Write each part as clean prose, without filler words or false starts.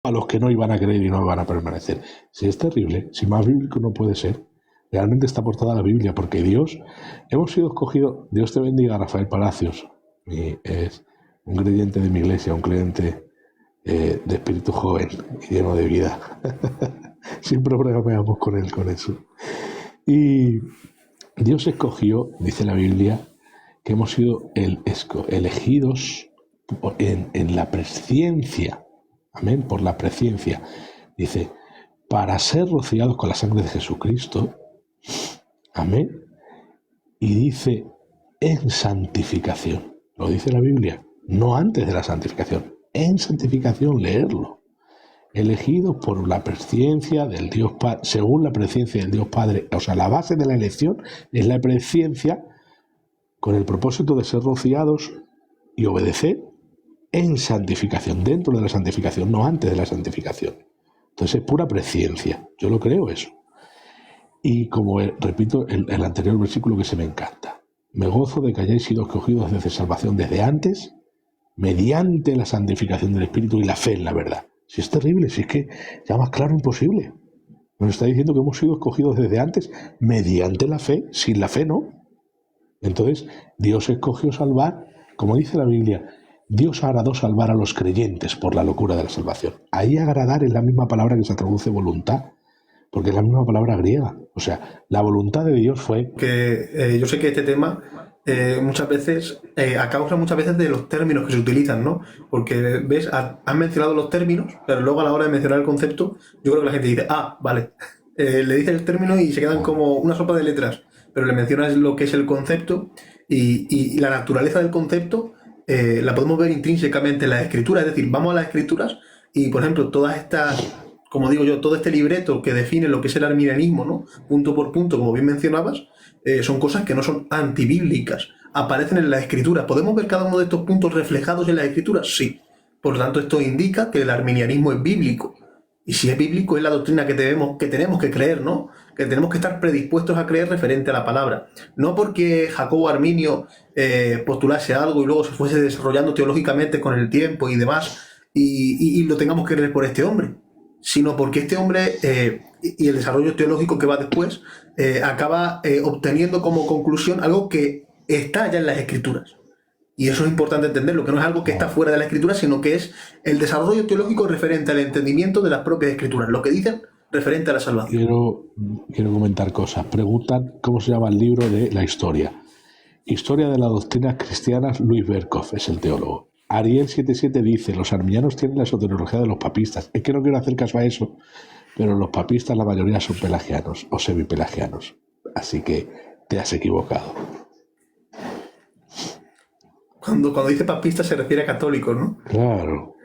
a los que no iban a creer y no van a permanecer. Si es terrible, si más bíblico no puede ser, realmente está portada la Biblia, porque Dios, hemos sido escogidos. Dios te bendiga, Rafael Palacios, y es un creyente de mi iglesia, un creyente de espíritu joven y lleno de vida. Siempre bromeamos con él con eso. Y Dios escogió, dice la Biblia, que hemos sido elegidos en la presciencia. Amén, por la presciencia. Dice, para ser rociados con la sangre de Jesucristo. Amén. Y dice, en santificación. Lo dice la Biblia, no antes de la santificación. En santificación, leerlo. Elegidos por la presciencia del Dios Padre, según la presciencia del Dios Padre. O sea, la base de la elección es la presciencia con el propósito de ser rociados y obedecer en santificación, dentro de la santificación, no antes de la santificación. Entonces es pura presciencia. Yo lo creo eso. Y como repito el anterior versículo que se me encanta. Me gozo de que hayáis sido escogidos desde salvación desde antes, mediante la santificación del Espíritu y la fe en la verdad. Si es terrible, si es que ya más claro imposible. Nos está diciendo que hemos sido escogidos desde antes, mediante la fe, sin la fe no. Entonces, Dios escogió salvar, como dice la Biblia, Dios agradó salvar a los creyentes por la locura de la salvación. Ahí agradar es la misma palabra que se traduce voluntad, porque es la misma palabra griega. O sea, la voluntad de Dios fue... Yo sé que este tema muchas veces, a causa muchas veces de los términos que se utilizan, ¿no? Porque, ¿ves? Han mencionado los términos, pero luego a la hora de mencionar el concepto, yo creo que la gente dice, vale. Le dice el término y se quedan como una sopa de letras, pero le mencionas lo que es el concepto y la naturaleza del concepto la podemos ver intrínsecamente en las escrituras. Es decir, vamos a las escrituras y, por ejemplo, todas estas... Como digo yo, todo este libreto que define lo que es el arminianismo, ¿no? Punto por punto, como bien mencionabas, son cosas que no son antibíblicas. Aparecen en la escritura. ¿Podemos ver cada uno de estos puntos reflejados en la escritura? Sí. Por lo tanto, esto indica que el arminianismo es bíblico. Y si es bíblico, es la doctrina que tenemos que creer, ¿no? Que tenemos que estar predispuestos a creer referente a la palabra. No porque Jacobo Arminio postulase algo y luego se fuese desarrollando teológicamente con el tiempo y demás, y lo tengamos que creer por este hombre, sino porque este hombre y el desarrollo teológico que va después acaba obteniendo como conclusión algo que está ya en las escrituras. Y eso es importante entenderlo, que no es algo que está fuera de la escritura, sino que es el desarrollo teológico referente al entendimiento de las propias escrituras, lo que dicen referente a la salvación. Quiero comentar cosas. Preguntan cómo se llama el libro de la historia. Historia de las doctrinas cristianas, Luis Berkhoff es el teólogo. Ariel77 dice, los arminianos tienen la soteriología de los papistas. Es que no quiero hacer caso a eso, pero los papistas la mayoría son pelagianos o semipelagianos. Así que te has equivocado. Cuando dice papista se refiere a católicos, ¿no? Claro.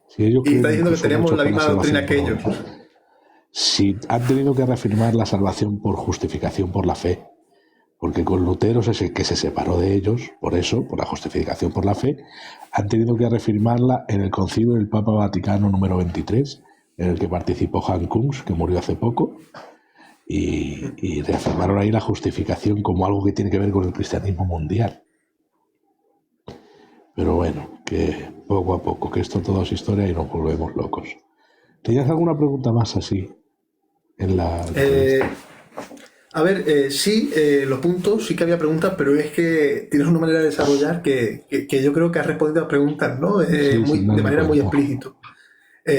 Si ellos y está diciendo que tenemos la misma doctrina que ellos. Si han tenido que reafirmar la salvación por justificación por la fe, porque con Lutero es el que se separó de ellos, por eso, por la justificación por la fe, han tenido que reafirmarla en el concilio del Papa Vaticano número 23, en el que participó Han Kunz, que murió hace poco, y reafirmaron ahí la justificación como algo que tiene que ver con el cristianismo mundial. Pero bueno, que poco a poco, que esto todo es historia y nos volvemos locos. ¿Tenías alguna pregunta más así? A ver, sí, los puntos, sí que había preguntas, pero es que tienes una manera de desarrollar que yo creo que has respondido a preguntas, ¿no? De manera muy explícita.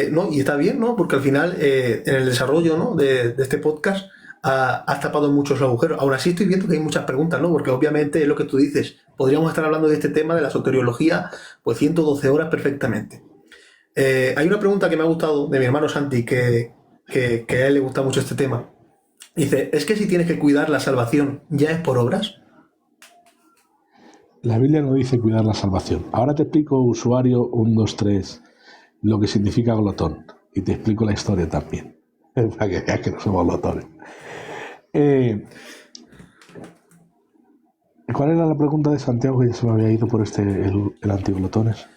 ¿No? Y está bien, ¿no? Porque al final, en el desarrollo, ¿no? de este podcast, has tapado muchos agujeros. Aún así estoy viendo que hay muchas preguntas, ¿no? Porque obviamente es lo que tú dices. Podríamos estar hablando de este tema de la soteriología, pues 112 horas perfectamente. Hay una pregunta que me ha gustado de mi hermano Santi, que a él le gusta mucho este tema. Dice, ¿es que si tienes que cuidar la salvación ya es por obras? La Biblia no dice cuidar la salvación. Ahora te explico, usuario 123, lo que significa glotón. Y te explico la historia también. Para que veas que no somos glotones. ¿Cuál era la pregunta de Santiago que ya se me había ido por el antiglotones?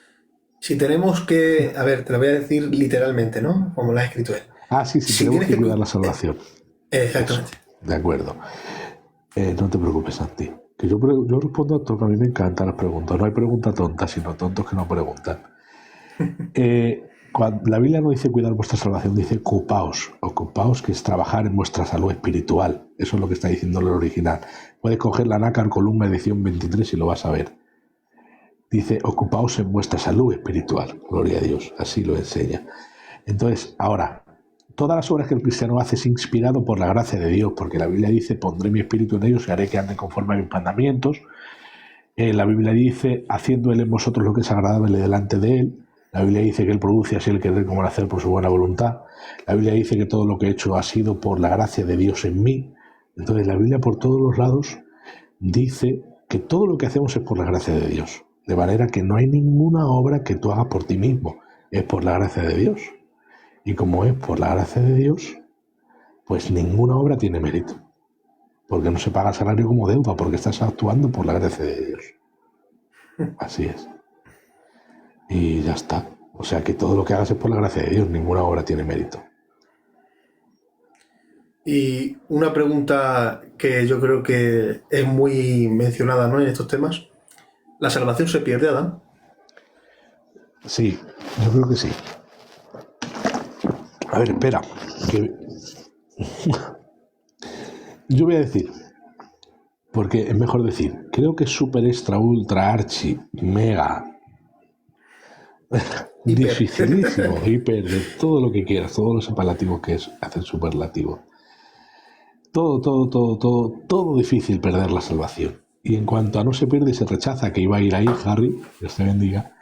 Si tenemos que... A ver, te lo voy a decir literalmente, ¿no? Como lo has escrito él. Sí, tenemos que cuidar la salvación. Exactamente. Eso, de acuerdo. No te preocupes, Santi. Que yo respondo a todo, que a mí me encantan las preguntas. No hay pregunta tonta, sino tontos que no preguntan. La Biblia no dice cuidar vuestra salvación, dice ocupaos, que es trabajar en vuestra salud espiritual. Eso es lo que está diciendo el original. Puedes coger la Nácar Columna edición 23 y lo vas a ver. Dice, ocupaos en vuestra salud espiritual. Gloria a Dios, así lo enseña. Entonces, ahora, todas las obras que el cristiano hace es inspirado por la gracia de Dios, porque la Biblia dice, pondré mi espíritu en ellos y haré que anden conforme a mis mandamientos. La Biblia dice, haciendo él en vosotros lo que es agradable delante de él. La Biblia dice que él produce así el querer como el hacer por su buena voluntad. La Biblia dice que todo lo que he hecho ha sido por la gracia de Dios en mí. Entonces la Biblia por todos los lados dice que todo lo que hacemos es por la gracia de Dios. De manera que no hay ninguna obra que tú hagas por ti mismo. Es por la gracia de Dios. Y como es por la gracia de Dios, pues ninguna obra tiene mérito. Porque no se paga salario como deuda, porque estás actuando por la gracia de Dios. Así es. Y ya está. O sea que todo lo que hagas es por la gracia de Dios, ninguna obra tiene mérito. Y una pregunta que yo creo que es muy mencionada, ¿no?, en estos temas. ¿La salvación se pierde, Adán? Sí, yo creo que sí. A ver, espera. Que... yo voy a decir, porque es mejor decir, creo que es super extra, ultra, archi, mega... dificilísimo, hiper, de todo lo que quieras, todos los superlativos que es, hacen superlativo. Todo difícil perder la salvación. Y en cuanto a no se pierde, se rechaza, que iba a ir ahí, Harry, Dios te bendiga.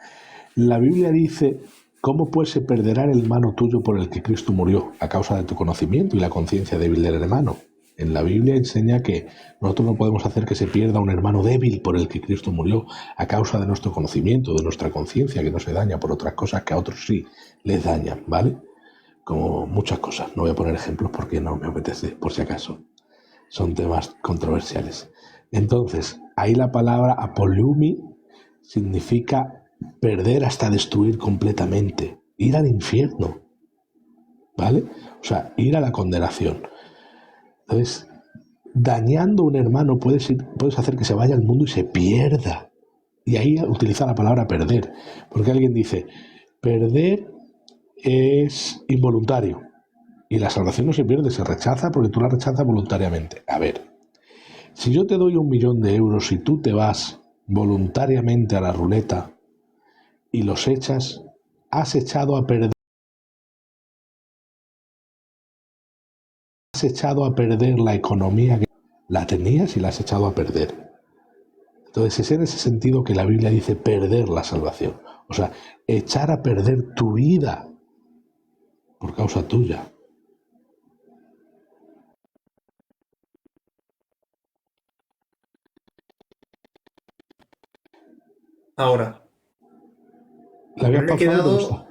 La Biblia dice, ¿cómo pues se perderá el hermano tuyo por el que Cristo murió a causa de tu conocimiento y la conciencia débil del hermano? En la Biblia enseña que nosotros no podemos hacer que se pierda un hermano débil por el que Cristo murió a causa de nuestro conocimiento, de nuestra conciencia, que no se daña por otras cosas que a otros sí les dañan, ¿vale? Como muchas cosas. No voy a poner ejemplos porque no me apetece, por si acaso. Son temas controversiales. Entonces, ahí la palabra apoliumi significa perder hasta destruir completamente, ir al infierno, ¿vale? O sea, ir a la condenación. Entonces, dañando a un hermano puedes hacer que se vaya al mundo y se pierda. Y ahí utiliza la palabra perder, porque alguien dice, perder es involuntario. Y la salvación no se pierde, se rechaza porque tú la rechazas voluntariamente. A ver, si yo te doy 1.000.000 de euros y tú te vas voluntariamente a la ruleta y los echas, has echado a perder la economía que la tenías y la has echado a perder. Entonces es en ese sentido que la Biblia dice perder la salvación. O sea, echar a perder tu vida por causa tuya. Ahora, ¿La habías me he pausado o te quedado... gusta?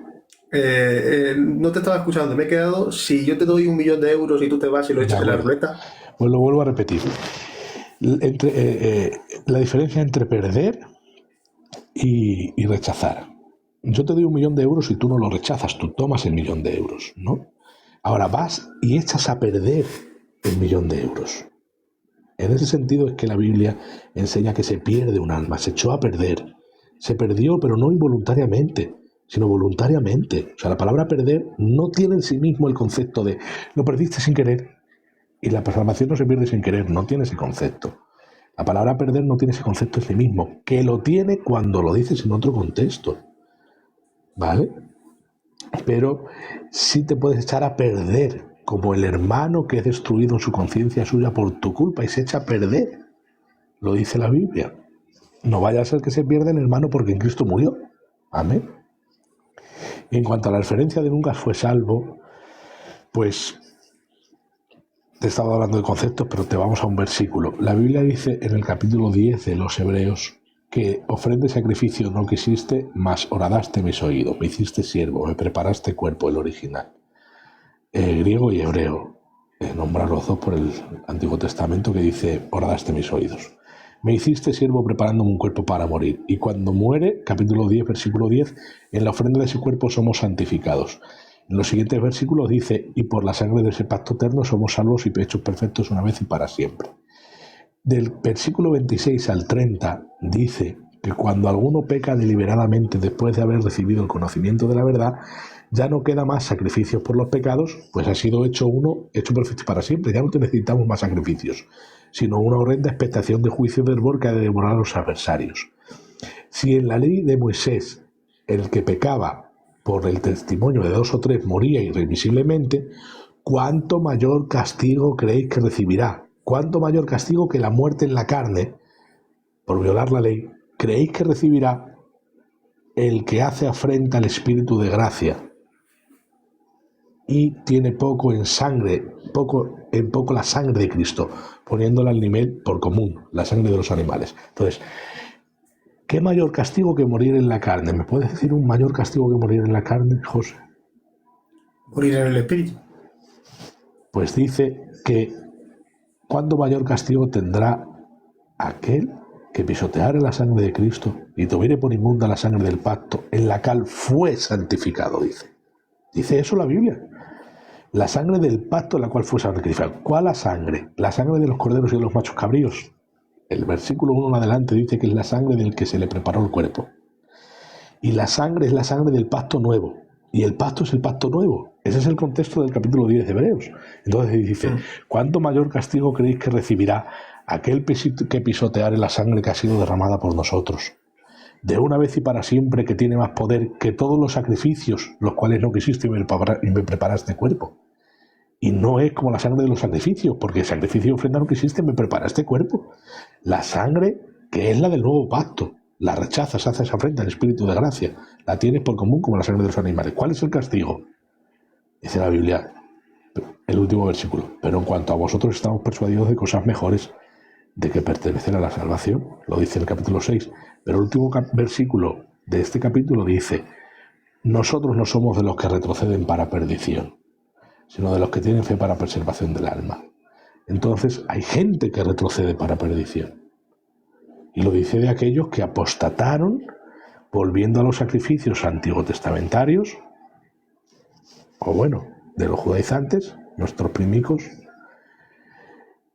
no te estaba escuchando, me he quedado, si yo te doy 1.000.000 de euros y tú te vas y lo De echas en la acuerdo. ruleta. Pues lo vuelvo a repetir. La diferencia entre perder y rechazar. Yo te doy 1.000.000 de euros y tú no lo rechazas, tú tomas el 1.000.000 de euros, ¿no? Ahora vas y echas a perder el 1.000.000 de euros. En ese sentido es que la Biblia enseña que se pierde un alma, se echó a perder. Se perdió, pero no involuntariamente, sino voluntariamente. O sea, la palabra perder no tiene en sí mismo el concepto de lo perdiste sin querer. Y la salvación no se pierde sin querer, no tiene ese concepto. La palabra perder no tiene ese concepto en sí mismo, que lo tiene cuando lo dices en otro contexto. ¿Vale? Pero sí te puedes echar a perder, como el hermano que es destruido en su conciencia suya por tu culpa y se echa a perder. Lo dice la Biblia. No vaya a ser que se pierda el hermano porque en Cristo murió. Amén. Y en cuanto a la referencia de nunca fue salvo, pues te estaba hablando de conceptos, pero te vamos a un versículo. La Biblia dice en el capítulo 10 de los Hebreos que ofrenda y sacrificio no quisiste, mas horadaste mis oídos, me hiciste siervo, me preparaste cuerpo, el original. Griego y hebreo, nombrar los dos por el Antiguo Testamento, que dice horadaste mis oídos. Me hiciste siervo preparándome un cuerpo para morir. Y cuando muere, capítulo 10, versículo 10, en la ofrenda de ese cuerpo somos santificados. En los siguientes versículos dice, y por la sangre de ese pacto eterno somos salvos y hechos perfectos una vez y para siempre. Del versículo 26 al 30 dice que cuando alguno peca deliberadamente después de haber recibido el conocimiento de la verdad, ya no queda más sacrificios por los pecados, pues ha sido hecho uno, hecho perfecto para siempre. Ya no te necesitamos más sacrificios, sino una horrenda expectación de juicio del hervor que ha de devorar a los adversarios. Si en la ley de Moisés el que pecaba por el testimonio de 2 o 3 moría irremisiblemente, ¿cuánto mayor castigo creéis que recibirá? ¿Cuánto mayor castigo que la muerte en la carne por violar la ley creéis que recibirá el que hace afrenta al Espíritu de gracia y tiene poco en poco la sangre de Cristo, poniéndola al nivel por común, la sangre de los animales? Entonces, ¿qué mayor castigo que morir en la carne? ¿Me puedes decir un mayor castigo que morir en la carne, José? Morir en el Espíritu. Pues dice que ¿cuánto mayor castigo tendrá aquel que pisoteare la sangre de Cristo y tuviere por inmunda la sangre del pacto en la cual fue santificado? Dice eso la Biblia. La sangre del pacto en la cual fue santificado. ¿Cuál la sangre? La sangre de los corderos y de los machos cabríos. El versículo 1 en adelante dice que es la sangre del que se le preparó el cuerpo. Y la sangre es la sangre del pacto nuevo. Y el pacto es el pacto nuevo. Ese es el contexto del capítulo 10 de Hebreos. Entonces dice, ¿cuánto mayor castigo creéis que recibirá aquel que pisoteare la sangre que ha sido derramada por nosotros? De una vez y para siempre, que tiene más poder que todos los sacrificios, los cuales no quisiste y me preparaste cuerpo. Y no es como la sangre de los sacrificios, porque el sacrificio y ofrenda no quisiste, me preparaste cuerpo. La sangre que es la del nuevo pacto, la rechazas, haces afrenta al Espíritu de gracia, la tienes por común como la sangre de los animales. ¿Cuál es el castigo? Dice la Biblia, el último versículo, pero en cuanto a vosotros estamos persuadidos de cosas mejores, de que pertenecer a la salvación, lo dice el capítulo 6, pero el último versículo de este capítulo dice, nosotros no somos de los que retroceden para perdición, sino de los que tienen fe para preservación del alma. Entonces hay gente que retrocede para perdición. Y lo dice de aquellos que apostataron volviendo a los sacrificios antiguotestamentarios, o bueno, de los judaizantes, nuestros primicos,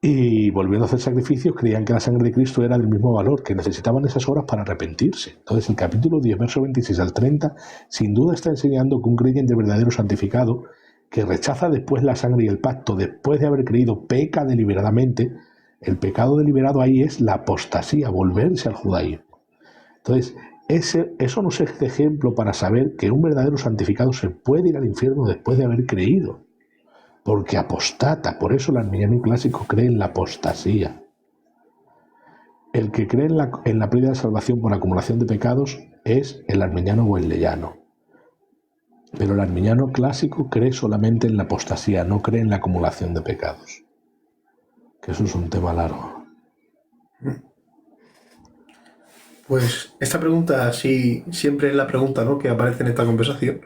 y volviendo a hacer sacrificios creían que la sangre de Cristo era del mismo valor, que necesitaban esas horas para arrepentirse. Entonces el capítulo 10, verso 26 al 30, sin duda está enseñando que un creyente verdadero santificado, que rechaza después la sangre y el pacto, después de haber creído, peca deliberadamente. El pecado deliberado ahí es la apostasía, volverse al judaísmo. Entonces, eso nos es ejemplo para saber que un verdadero santificado se puede ir al infierno después de haber creído, porque apostata. Por eso el arminiano clásico cree en la apostasía. El que cree en la pérdida de salvación por acumulación de pecados es el arminiano wesleyano. Pero el arminiano clásico cree solamente en la apostasía, no cree en la acumulación de pecados. Que eso es un tema largo. Pues esta pregunta sí siempre es la pregunta, ¿no?, que aparece en esta conversación,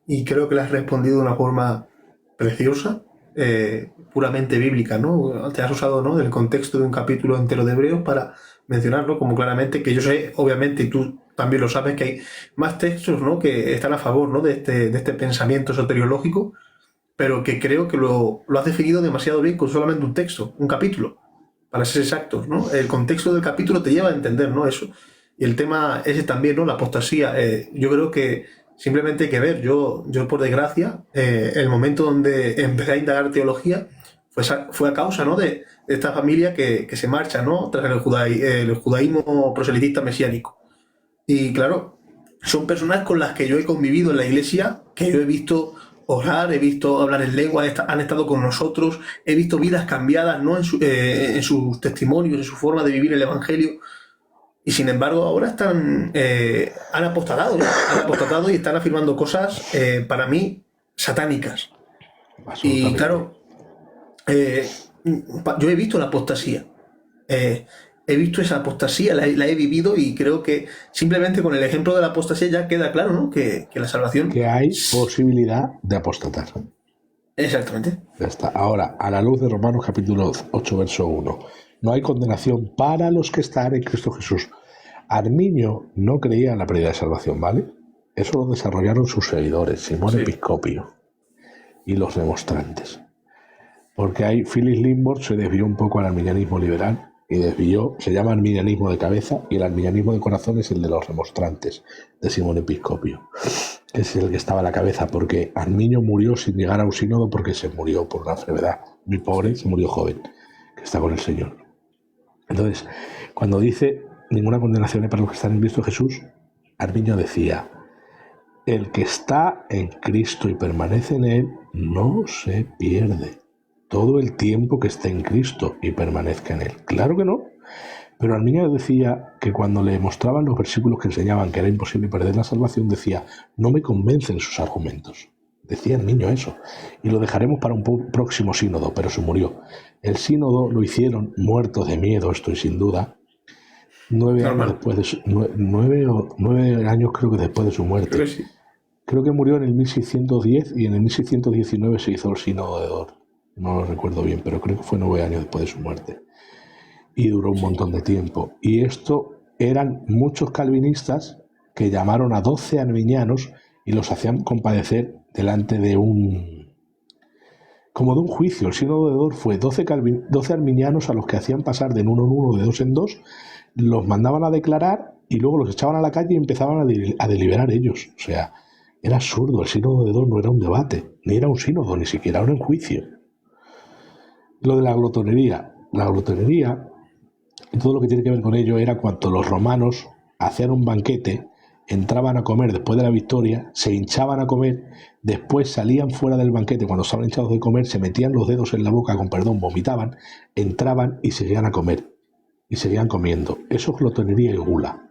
y creo que la has respondido de una forma preciosa, puramente bíblica, ¿no? Te has usado, ¿no?, del contexto de un capítulo entero de Hebreos para mencionarlo como claramente, que yo sé, obviamente, y tú también lo sabes, que hay más textos, ¿no?, que están a favor, ¿no?, de este pensamiento soteriológico, pero que creo que lo has definido demasiado bien con solamente un texto, un capítulo, para ser exactos, ¿no? El contexto del capítulo te lleva a entender, ¿no?, eso. Y el tema ese también, ¿no?, la apostasía. Yo creo que simplemente hay que ver, yo por desgracia, el momento donde empecé a indagar teología fue a causa, ¿no?, de esta familia que se marcha, ¿no?, tras el judaísmo proselitista mesiánico. Y claro, son personas con las que yo he convivido en la iglesia, que yo he visto orar, he visto hablar en lengua, han estado con nosotros, he visto vidas cambiadas, ¿no?, en sus testimonios, en su forma de vivir el evangelio. Y sin embargo ahora han apostatado y están afirmando cosas, para mí, satánicas. Y claro, yo he visto la apostasía. He visto esa apostasía, la he vivido, y creo que simplemente con el ejemplo de la apostasía ya queda claro, ¿no?, que la salvación... Que hay posibilidad de apostatar. Exactamente. Ya está. Ahora, a la luz de Romanos capítulo 8, verso 1. No hay condenación para los que están en Cristo Jesús. Arminio no creía en la pérdida de salvación, ¿vale? Eso lo desarrollaron sus seguidores, Simón Episcopio y los demonstrantes. Porque ahí Phyllis Limborg se desvió un poco al arminianismo liberal y desvió, se llama arminianismo de cabeza, y el arminianismo de corazón es el de los remonstrantes, de Simón Episcopio. Es el que estaba a la cabeza, porque Arminio murió sin llegar a un sínodo porque se murió por una enfermedad. Muy pobre, se murió joven, que está con el Señor. Entonces, cuando dice ninguna condenación hay para los que están en Cristo Jesús, Arminio decía, el que está en Cristo y permanece en él no se pierde todo el tiempo que esté en Cristo y permanezca en él. Claro que no. Pero Arminio decía que cuando le mostraban los versículos que enseñaban que era imposible perder la salvación, decía, no me convencen sus argumentos. Decía Arminio eso. Y lo dejaremos para un próximo sínodo, pero se murió. El sínodo lo hicieron muertos de miedo, estoy sin duda, 9 años después de su, 9 años creo que después de su muerte. Creo que murió en el 1610 y en el 1619 se hizo el sínodo de Dort. No lo recuerdo bien, pero creo que fue 9 años después de su muerte. Y duró un montón de tiempo. Y esto eran muchos calvinistas que llamaron a 12 arminianos y los hacían compadecer delante de un juicio. El sínodo de Dort fue 12 arminianos a los que hacían pasar de uno en uno, de dos en dos, los mandaban a declarar y luego los echaban a la calle y empezaban a deliberar ellos. O sea, era absurdo. El sínodo de Dort no era un debate, ni era un sínodo, ni siquiera era un juicio. Lo de la glotonería. La glotonería, y todo lo que tiene que ver con ello, era cuando los romanos hacían un banquete, entraban a comer después de la victoria, se hinchaban a comer, después salían fuera del banquete, cuando estaban hinchados de comer, se metían los dedos en la boca, con perdón, vomitaban, entraban y seguían a comer. Y seguían comiendo. Eso es glotonería y gula.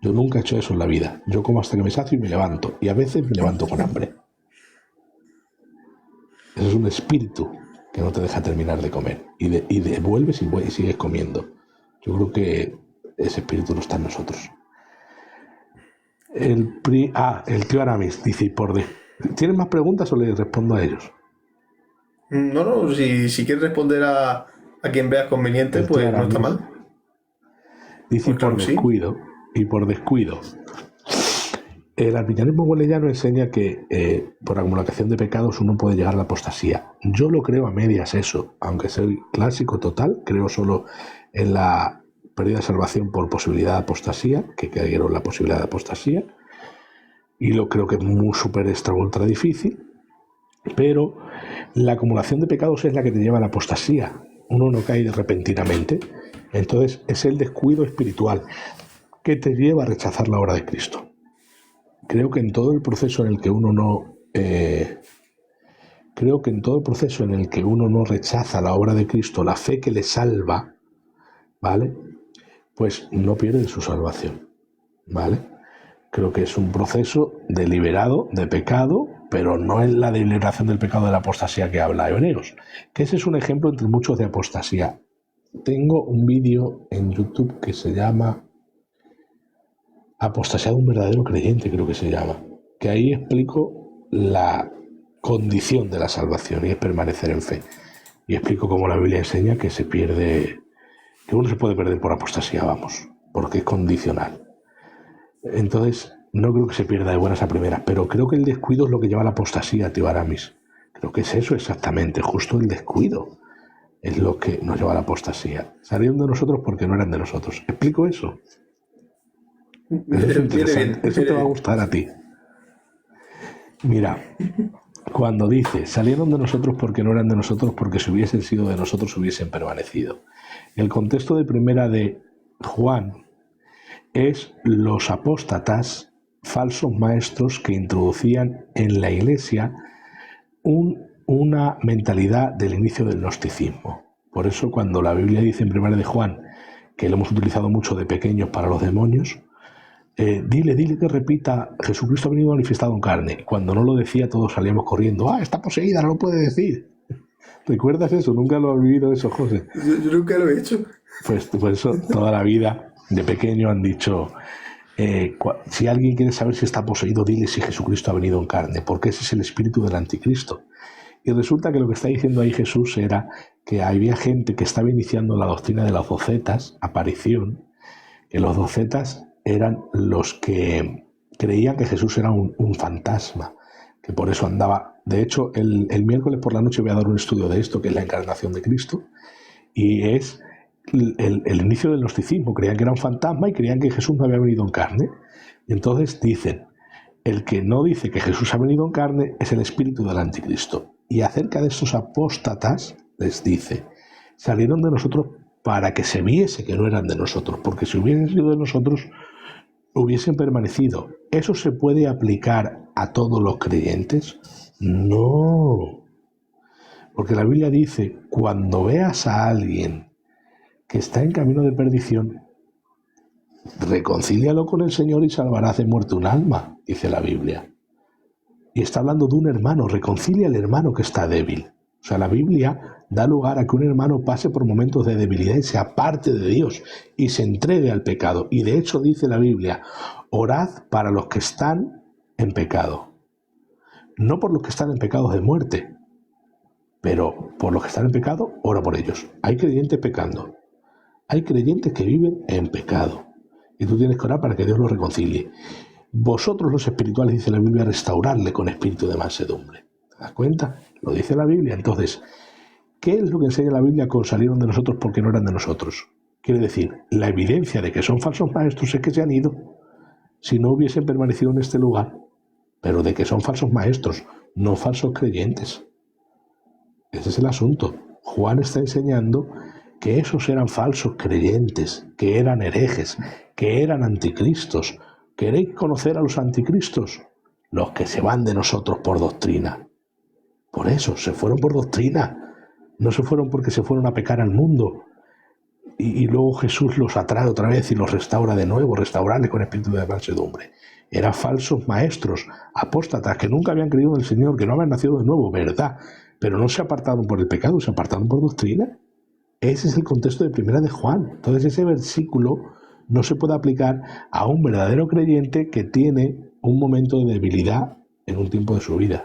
Yo nunca he hecho eso en la vida. Yo como hasta que me sacio y me levanto. Y a veces me levanto con hambre. Eso es un espíritu que no te deja terminar de comer. Y devuelves y sigues comiendo. Yo creo que ese espíritu no está en nosotros. El tío Aramis dice, ¿tienes más preguntas o le respondo a ellos? No, si quieres responder a quien veas conveniente, pues no está mal. Dice por descuido. El arminianismo weleyano enseña que por acumulación de pecados uno puede llegar a la apostasía. Yo lo creo a medias eso, aunque soy clásico total, creo solo en la pérdida de salvación por posibilidad de apostasía, que cayeron la posibilidad de apostasía, y lo creo que es muy súper extra ultra difícil, pero la acumulación de pecados es la que te lleva a la apostasía. Uno no cae repentinamente, entonces es el descuido espiritual que te lleva a rechazar la obra de Cristo. Creo que en todo el proceso en el que uno no rechaza la obra de Cristo, la fe que le salva, ¿vale? Pues no pierde su salvación, ¿vale? Creo que es un proceso deliberado de pecado, pero no es la deliberación del pecado de la apostasía que habla Hebreos, que ese es un ejemplo entre muchos de apostasía. Tengo un vídeo en YouTube que se llama Apostasía de un verdadero creyente, creo que se llama, que ahí explico la condición de la salvación y es permanecer en fe. Y explico cómo la Biblia enseña que que uno se puede perder por apostasía, porque es condicional. Entonces, no creo que se pierda de buenas a primeras, pero creo que el descuido es lo que lleva a la apostasía, tío Aramis. Creo que es eso exactamente, justo el descuido es lo que nos lleva a la apostasía. Salieron de nosotros porque no eran de nosotros. ¿Explico eso? Eso es interesante. Eso te va a gustar a ti. Mira, cuando dice, salieron de nosotros porque no eran de nosotros, porque si hubiesen sido de nosotros hubiesen permanecido. El contexto de primera de Juan es los apóstatas, falsos maestros que introducían en la iglesia una mentalidad del inicio del gnosticismo. Por eso cuando la Biblia dice en primera de Juan, que lo hemos utilizado mucho de pequeños para los demonios, dile que repita, Jesucristo ha venido manifestado en carne. Cuando no lo decía todos salíamos corriendo, está poseída, no lo puede decir. ¿Recuerdas eso? ¿Nunca lo has vivido eso, José? Yo nunca lo he hecho. Pues por eso toda la vida de pequeño han dicho, si alguien quiere saber si está poseído, dile si Jesucristo ha venido en carne, porque ese es el espíritu del anticristo. Y resulta que lo que está diciendo ahí Jesús era que había gente que estaba iniciando la doctrina de las docetas, aparición, que los docetas eran los que creían que Jesús era un fantasma, que por eso andaba. De hecho, el miércoles por la noche voy a dar un estudio de esto, que es la encarnación de Cristo, y es el inicio del gnosticismo. Creían que era un fantasma y creían que Jesús no había venido en carne. Y entonces dicen, el que no dice que Jesús ha venido en carne es el espíritu del anticristo. Y acerca de estos apóstatas les dice, salieron de nosotros para que se viese que no eran de nosotros, porque si hubiesen sido de nosotros, hubiesen permanecido. ¿Eso se puede aplicar a todos los creyentes? No. Porque la Biblia dice, cuando veas a alguien que está en camino de perdición, reconcílialo con el Señor y salvarás de muerte un alma, dice la Biblia. Y está hablando de un hermano, reconcilia al hermano que está débil. O sea, la Biblia da lugar a que un hermano pase por momentos de debilidad y se aparte de Dios y se entregue al pecado. Y de hecho dice la Biblia, orad para los que están en pecado. No por los que están en pecados de muerte, pero por los que están en pecado, ora por ellos. Hay creyentes pecando. Hay creyentes que viven en pecado. Y tú tienes que orar para que Dios los reconcilie. Vosotros los espirituales, dice la Biblia, restaurarle con espíritu de mansedumbre. ¿Te das cuenta? Lo dice la Biblia. Entonces, ¿qué es lo que enseña la Biblia con salieron de nosotros porque no eran de nosotros? Quiere decir, la evidencia de que son falsos maestros es que se han ido. Si no hubiesen permanecido en este lugar, pero de que son falsos maestros, no falsos creyentes. Ese es el asunto. Juan está enseñando que esos eran falsos creyentes, que eran herejes, que eran anticristos. ¿Queréis conocer a los anticristos? Los que se van de nosotros por doctrina. Por eso, se fueron por doctrina. No se fueron porque se fueron a pecar al mundo. Y luego Jesús los atrae otra vez y los restaura de nuevo, restaurarles con espíritu de mansedumbre. Eran falsos maestros, apóstatas, que nunca habían creído en el Señor, que no habían nacido de nuevo, verdad. Pero no se apartaron por el pecado, se apartaron por doctrina. Ese es el contexto de Primera de Juan. Entonces ese versículo no se puede aplicar a un verdadero creyente que tiene un momento de debilidad en un tiempo de su vida.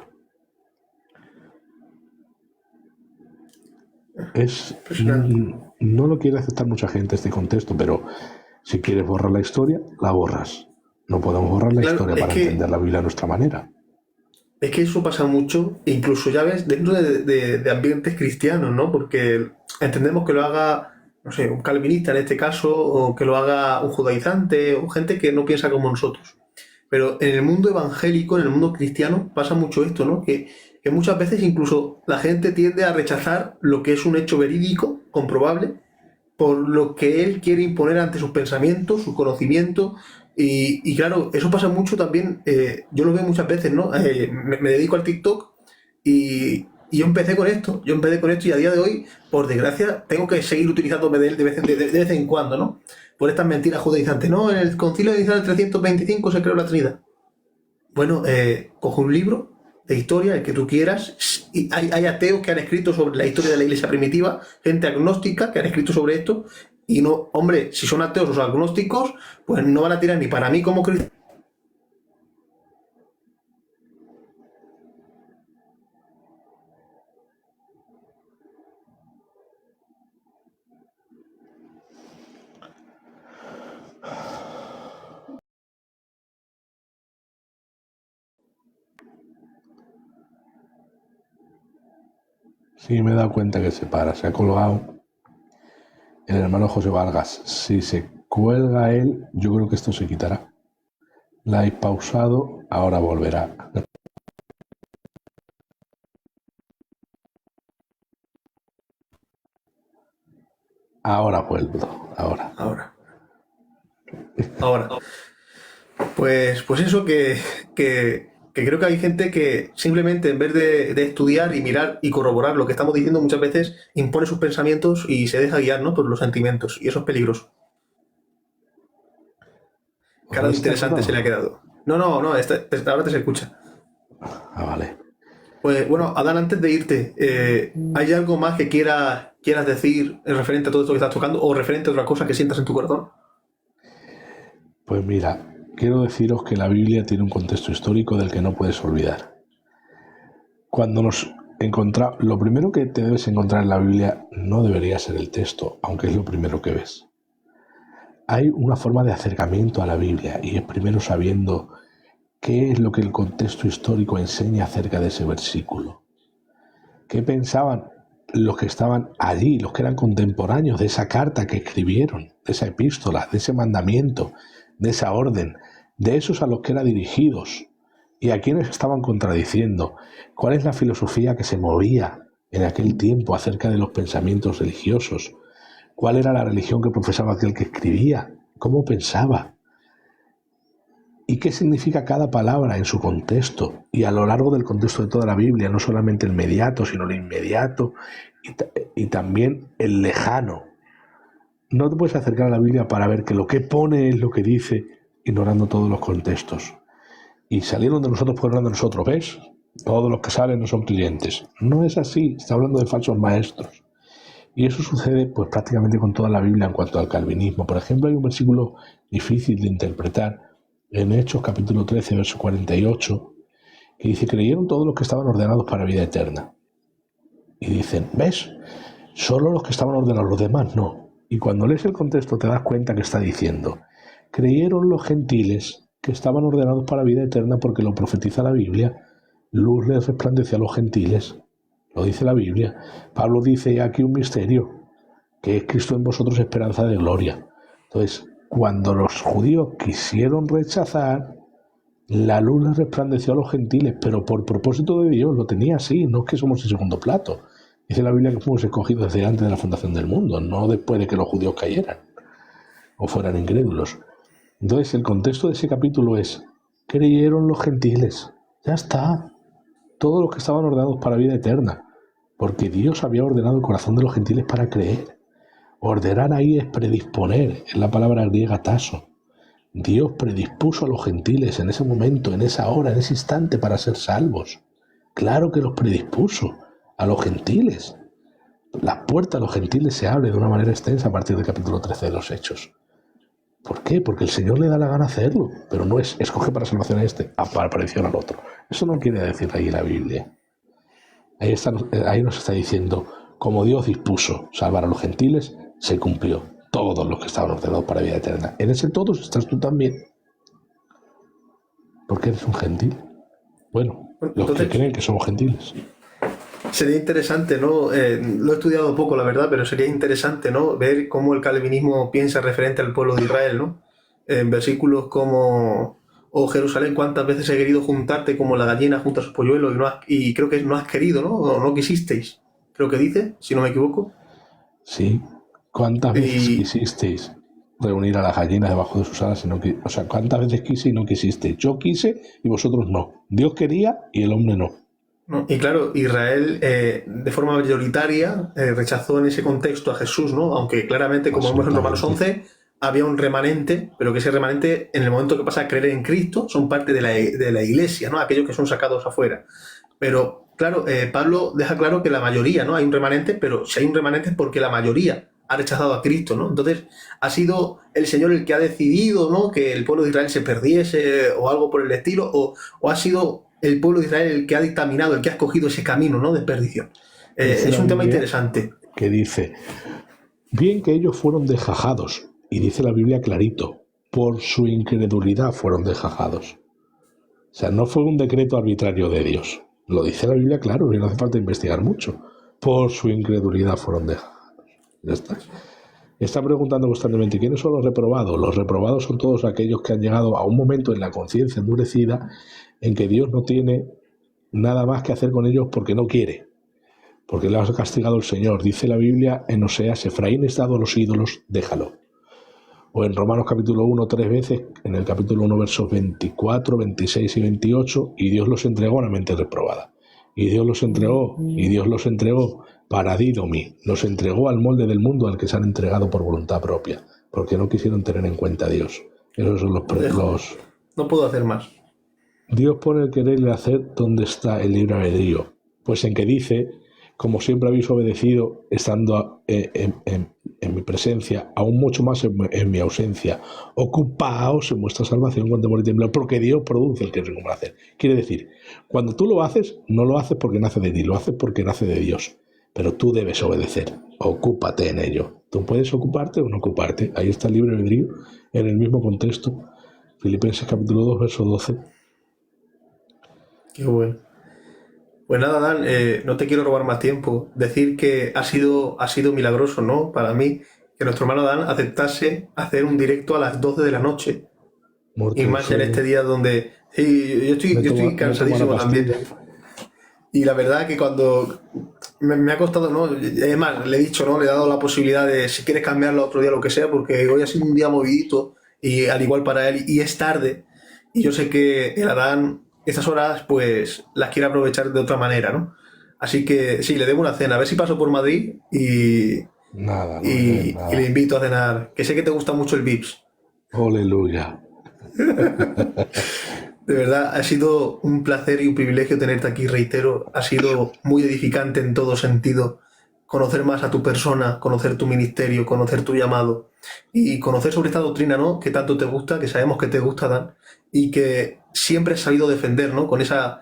No lo quiere aceptar mucha gente este contexto, pero si quieres borrar la historia, la borras. No podemos borrar la historia para entender la Biblia a nuestra manera. Es que eso pasa mucho, incluso ya ves, dentro de ambientes cristianos, ¿no? Porque entendemos que lo haga, no sé, un calvinista en este caso, o que lo haga un judaizante, o gente que no piensa como nosotros. Pero en el mundo evangélico, en el mundo cristiano, pasa mucho esto, ¿no? Que muchas veces incluso la gente tiende a rechazar lo que es un hecho verídico, comprobable, por lo que él quiere imponer ante sus pensamientos, su conocimiento. Y claro, eso pasa mucho también, yo lo veo muchas veces, ¿no? Me dedico al TikTok y yo empecé con esto y a día de hoy, por desgracia, tengo que seguir utilizándome de él de vez en cuando, ¿no? Por estas mentiras judaizantes. No, en el Concilio de Nicea del 325 se creó la Trinidad. Bueno, cojo un libro de historia, el que tú quieras, y hay ateos que han escrito sobre la historia de la Iglesia primitiva, gente agnóstica que han escrito sobre esto. Y no, hombre, si son ateos o agnósticos, pues no van a tirar ni para mí como cristiano. Sí, me he dado cuenta que se para, se ha colgado el hermano José Vargas. Si se cuelga él, yo creo que esto se quitará. La habéis pausado, ahora volverá. Ahora vuelvo, ahora. Pues eso que creo que hay gente que simplemente en vez de estudiar y mirar y corroborar lo que estamos diciendo, muchas veces impone sus pensamientos y se deja guiar, ¿no? Por los sentimientos. Y eso es peligroso. Cara interesante se le ha quedado. No, ahora te se escucha. Ah, vale. Pues bueno, Adán, antes de irte, ¿hay algo más que quieras decir referente a todo esto que estás tocando o referente a otra cosa que sientas en tu corazón? Pues mira, quiero deciros que la Biblia tiene un contexto histórico del que no puedes olvidar. Cuando nos encontramos, lo primero que te debes encontrar en la Biblia no debería ser el texto, aunque es lo primero que ves. Hay una forma de acercamiento a la Biblia y es primero sabiendo qué es lo que el contexto histórico enseña acerca de ese versículo. ¿Qué pensaban los que estaban allí, los que eran contemporáneos de esa carta que escribieron, de esa epístola, de ese mandamiento, de esa orden, de esos a los que eran dirigidos y a quienes estaban contradiciendo? ¿Cuál es la filosofía que se movía en aquel tiempo acerca de los pensamientos religiosos? ¿Cuál era la religión que profesaba aquel que escribía? ¿Cómo pensaba? ¿Y qué significa cada palabra en su contexto? Y a lo largo del contexto de toda la Biblia, no solamente el mediato, sino el inmediato y también el lejano. No te puedes acercar a la Biblia para ver que lo que pone es lo que dice, ignorando todos los contextos. Y salieron de nosotros por hablando de nosotros, ¿ves? Todos los que salen no son creyentes. No es así, está hablando de falsos maestros. Y eso sucede pues prácticamente con toda la Biblia en cuanto al calvinismo. Por ejemplo, hay un versículo difícil de interpretar en Hechos capítulo 13, verso 48, que dice: creyeron todos los que estaban ordenados para vida eterna. Y dicen, ¿ves? Solo los que estaban ordenados, los demás no. Y cuando lees el contexto te das cuenta que está diciendo: creyeron los gentiles que estaban ordenados para vida eterna, porque lo profetiza la Biblia, luz les resplandeció a los gentiles. Lo dice la Biblia. Pablo dice aquí un misterio, que es Cristo en vosotros, esperanza de gloria. Entonces, cuando los judíos quisieron rechazar, la luz les resplandeció a los gentiles, pero por propósito de Dios, lo tenía así, no es que somos el segundo plato. Dice la Biblia que fuimos escogidos desde antes de la fundación del mundo, no después de que los judíos cayeran o fueran incrédulos. Entonces, el contexto de ese capítulo es: creyeron los gentiles. Ya está. Todos los que estaban ordenados para vida eterna, porque Dios había ordenado el corazón de los gentiles para creer. Ordenar ahí es predisponer, es la palabra griega taso. Dios predispuso a los gentiles en ese momento, en esa hora, en ese instante para ser salvos. Claro que los predispuso a los gentiles. Las puertas a los gentiles se abren de una manera extensa a partir del capítulo 13 de los Hechos. ¿Por qué? Porque el Señor le da la gana hacerlo, pero no es escoge para salvación a este, para perdición al otro. Eso no quiere decir ahí la Biblia. Ahí nos está diciendo, como Dios dispuso salvar a los gentiles, se cumplió. Todos los que estaban ordenados para vida eterna. En ese todos estás tú también. ¿Por qué eres un gentil? Bueno, los que creen que somos gentiles. Sería interesante, ¿no? Lo he estudiado poco, la verdad, pero sería interesante, ¿no? Ver cómo el calvinismo piensa referente al pueblo de Israel, ¿no? En versículos como: oh Jerusalén, cuántas veces he querido juntarte como la gallina junta a sus polluelos, y creo que no has querido, ¿no? O no quisisteis, creo que dice, si no me equivoco. Sí, ¿cuántas veces quisisteis reunir a las gallinas debajo de sus alas? O sea, ¿cuántas veces quise y no quisisteis? Yo quise y vosotros no. Dios quería y el hombre no. ¿No? Y claro, Israel de forma mayoritaria rechazó en ese contexto a Jesús, ¿no? Aunque claramente, como vemos en Romanos 11, había un remanente, pero que ese remanente, en el momento que pasa a creer en Cristo, son parte de la iglesia, ¿no? Aquellos que son sacados afuera. Pero, claro, Pablo deja claro que la mayoría, ¿no? Hay un remanente, pero si hay un remanente es porque la mayoría ha rechazado a Cristo, ¿no? Entonces, ha sido el Señor el que ha decidido, ¿no?, que el pueblo de Israel se perdiese o algo por el estilo, o ha sido el pueblo de Israel el que ha dictaminado, el que ha escogido ese camino, ¿no?, de perdición. Es un tema interesante. Que dice, bien que ellos fueron desjajados, y dice la Biblia clarito, por su incredulidad fueron desjajados. O sea, no fue un decreto arbitrario de Dios. Lo dice la Biblia claro, y no hace falta investigar mucho. Por su incredulidad fueron desjajados. Ya está. Está preguntando constantemente, ¿quiénes son los reprobados? Los reprobados son todos aquellos que han llegado a un momento en la conciencia endurecida en que Dios no tiene nada más que hacer con ellos porque no quiere, porque le ha castigado el Señor. Dice la Biblia en Oseas, Efraín es dado a los ídolos, déjalo. O en Romanos capítulo 1 3 veces, en el capítulo 1 versos 24, 26 y 28, y Dios los entregó a una mente reprobada. Y Dios los entregó para didomi, los entregó al molde del mundo al que se han entregado por voluntad propia, porque no quisieron tener en cuenta a Dios. Esos son los... No puedo hacer más. Dios pone el querer y el hacer donde está el libre albedrío, pues en que dice, como siempre habéis obedecido estando en mi presencia, aún mucho más en mi ausencia, ocupaos en vuestra salvación con temor y temblor, porque Dios produce el querer como el hacer. Quiere decir, cuando tú lo haces, no lo haces porque nace de ti, lo haces porque nace de Dios, pero tú debes obedecer, ocúpate en ello. Tú puedes ocuparte o no ocuparte, ahí está el libre albedrío en el mismo contexto. Filipenses capítulo 2, verso 12. Qué bueno. Pues nada, Dan, no te quiero robar más tiempo. Decir que ha sido milagroso, ¿no? Para mí, que nuestro hermano Dan aceptase hacer un directo a las 12 de la noche. Y Muerto de más en este sueño. día donde... Sí, yo estoy Me tomo una cansadísimo también. pastilla. Y la verdad que cuando me ha costado, ¿no? Además, le he dicho, ¿no? Le he dado la posibilidad de, si quieres cambiarlo a otro día, lo que sea, porque hoy ha sido un día movidito y al igual para él, y es tarde. Y yo sé que el Adán, estas horas, pues las quiere aprovechar de otra manera, ¿no? Así que sí, le debo una cena. A ver si paso por Madrid Nada, no me debes y le nada. invito a cenar. Que sé que te gusta mucho el Vips. Aleluya. De verdad, ha sido un placer y un privilegio tenerte aquí, reitero. Ha sido muy edificante en todo sentido. Conocer más a tu persona, conocer tu ministerio, conocer tu llamado y conocer sobre esta doctrina, ¿no? Que tanto te gusta, que sabemos que te gusta, Dan, y que siempre has sabido defender, ¿no? Con esa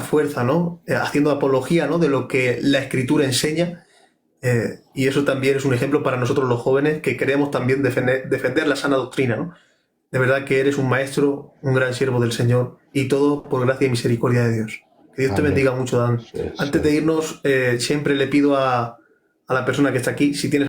fuerza, ¿no? Haciendo apología, ¿no? De lo que la Escritura enseña. Y eso también es un ejemplo para nosotros los jóvenes que queremos también defender la sana doctrina, ¿no? De verdad que eres un maestro, un gran siervo del Señor y todo por gracia y misericordia de Dios. Que Dios te Amén. bendiga mucho, Dan. Sí, Antes de sí. irnos, siempre le pido a la persona que está aquí, si tienes